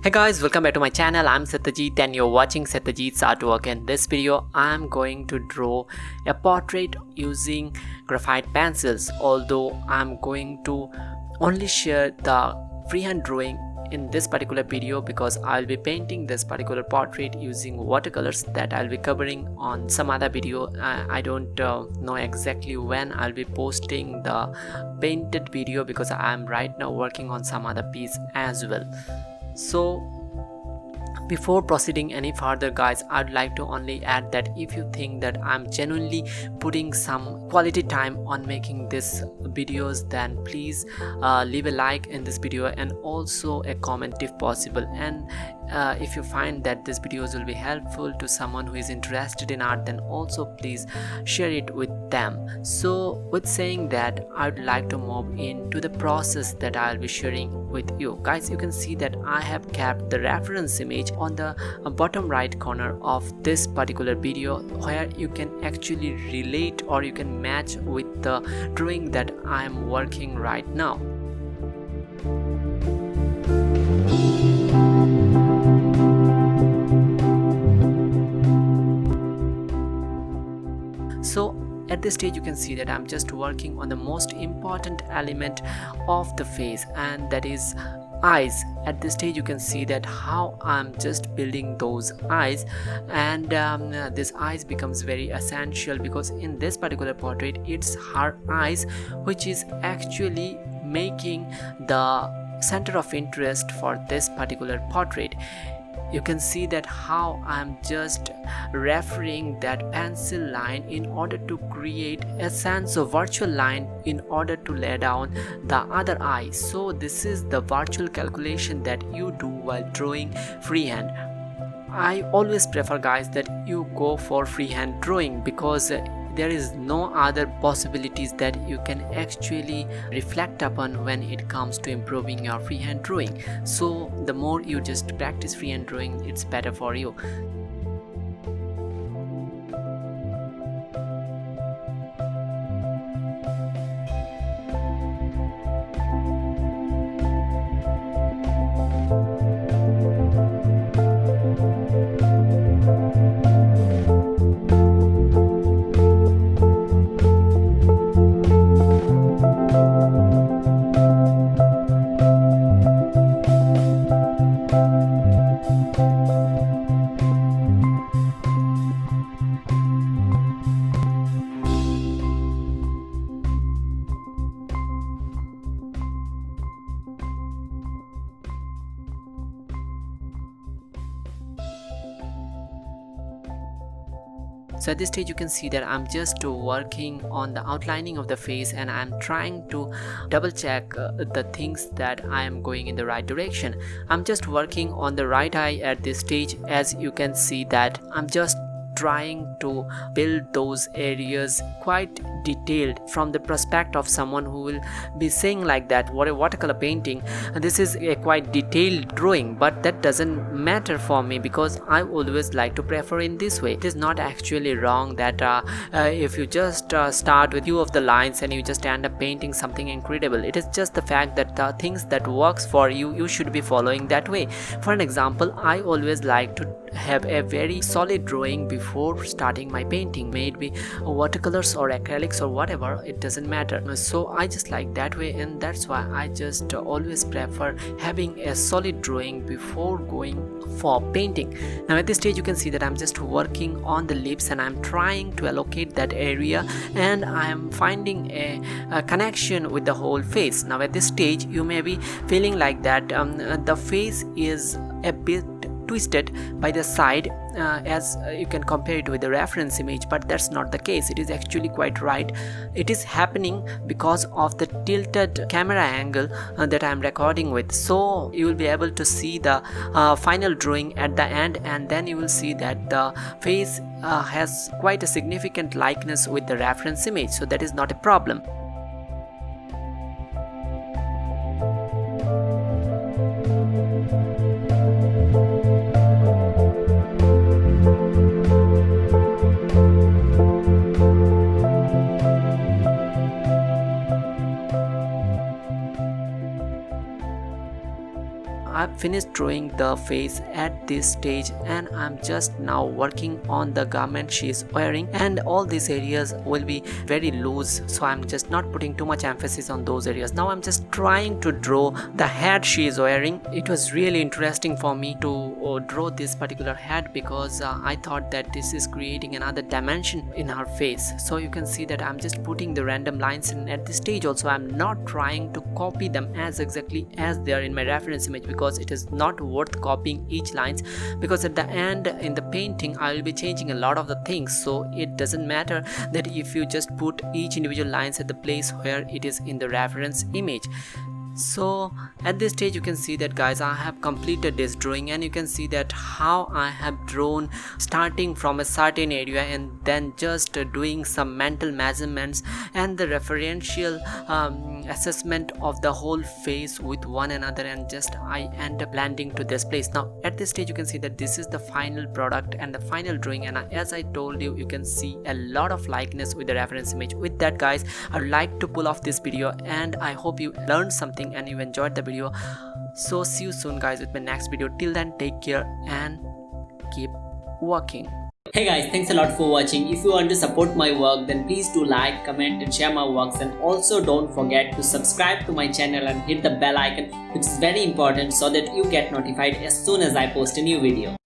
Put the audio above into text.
Hey guys, welcome back to my channel. I'm Satyajit and you're watching Satyajit's Artwork. In this video, I'm going to draw a portrait using graphite pencils. Although I'm going to only share the freehand drawing in this particular video because I'll be painting this particular portrait using watercolors that I'll be covering on some other video. I don't know exactly when I'll be posting the painted video because I'm right now working on some other piece as well. So before proceeding any further guys, I'd like to only add that if you think that I'm genuinely putting some quality time on making these videos, then please leave a like in this video and also a comment if possible. And if you find that these videos will be helpful to someone who is interested in art, then also please share it with them. So with saying that, I'd like to move into the process that I'll be sharing with you guys. You can see that I have kept the reference image on the bottom right corner of this particular video, where you can actually relate or you can match with the drawing that I am working right now. So at this stage you can see that I'm just working on the most important element of the face, and that is eyes. At this stage you can see that how I'm just building those eyes, and this eyes becomes very essential because in this particular portrait it's her eyes which is actually making the center of interest for this particular portrait. You can see that how I'm just referring that pencil line in order to create a sense of virtual line in order to lay down the other eye. So this is the virtual calculation that you do while drawing freehand. I always prefer guys that you go for freehand drawing because there is no other possibilities that you can actually reflect upon when it comes to improving your freehand drawing. So the more you just practice freehand drawing, it's better for you. So at this stage you can see that I'm just working on the outlining of the face, and I'm trying to double check the things that I am going in the right direction. I'm just working on the right eye at this stage. As you can see that I'm just trying to build those areas quite detailed from the perspective of someone who will be saying like that, what a watercolor painting, this is a quite detailed drawing. But that doesn't matter for me because I always like to prefer in this way. It is not actually wrong that if you just start with few of the lines and you just end up painting something incredible. It is just the fact that the things that works for you, you should be following that way. For an example, I always like to have a very solid drawing before starting my painting, may it be watercolors or acrylics or whatever, it doesn't matter. So I just like that way, and that's why I just always prefer having a solid drawing before going for painting. Now at this stage you can see that I'm just working on the lips, and I'm trying to allocate that area, and I'm finding a connection with the whole face. Now at this stage you may be feeling like that the face is a bit twisted by the side as you can compare it with the reference image, but that's not the case. It is actually quite right. It is happening because of the tilted camera angle that I am recording with. So you will be able to see the final drawing at the end, and then you will see that the face has quite a significant likeness with the reference image, so that is not a problem. finished drawing the face at this stage, and I'm just now working on the garment she is wearing, and all these areas will be very loose, so I'm just not putting too much emphasis on those areas. Now I'm just trying to draw the hat she is wearing. It was really interesting for me to draw this particular hat because I thought that this is creating another dimension in her face. So you can see that I'm just putting the random lines in at this stage. Also, I'm not trying to copy them as exactly as they are in my reference image, because it is not worth copying each lines, because at the end in the painting I will be changing a lot of the things. So it doesn't matter that if you just put each individual lines at the place where it is in the reference image. So at this stage you can see that, guys, I have completed this drawing, and you can see that how I have drawn starting from a certain area and then just doing some mental measurements and the referential assessment of the whole face with one another, and just I end up landing to this place. Now at this stage you can see that this is the final product and the final drawing, and as I told you, you can see a lot of likeness with the reference image. With that, guys, I would like to pull off this video, and I hope you learned something and you enjoyed the video. So see you soon, guys, with my next video. Till then, take care and keep working. Hey guys, thanks a lot for watching. If you want to support my work, then please do like, comment and share my works, and also don't forget to subscribe to my channel and hit the bell icon, which is very important, so that you get notified as soon as I post a new video.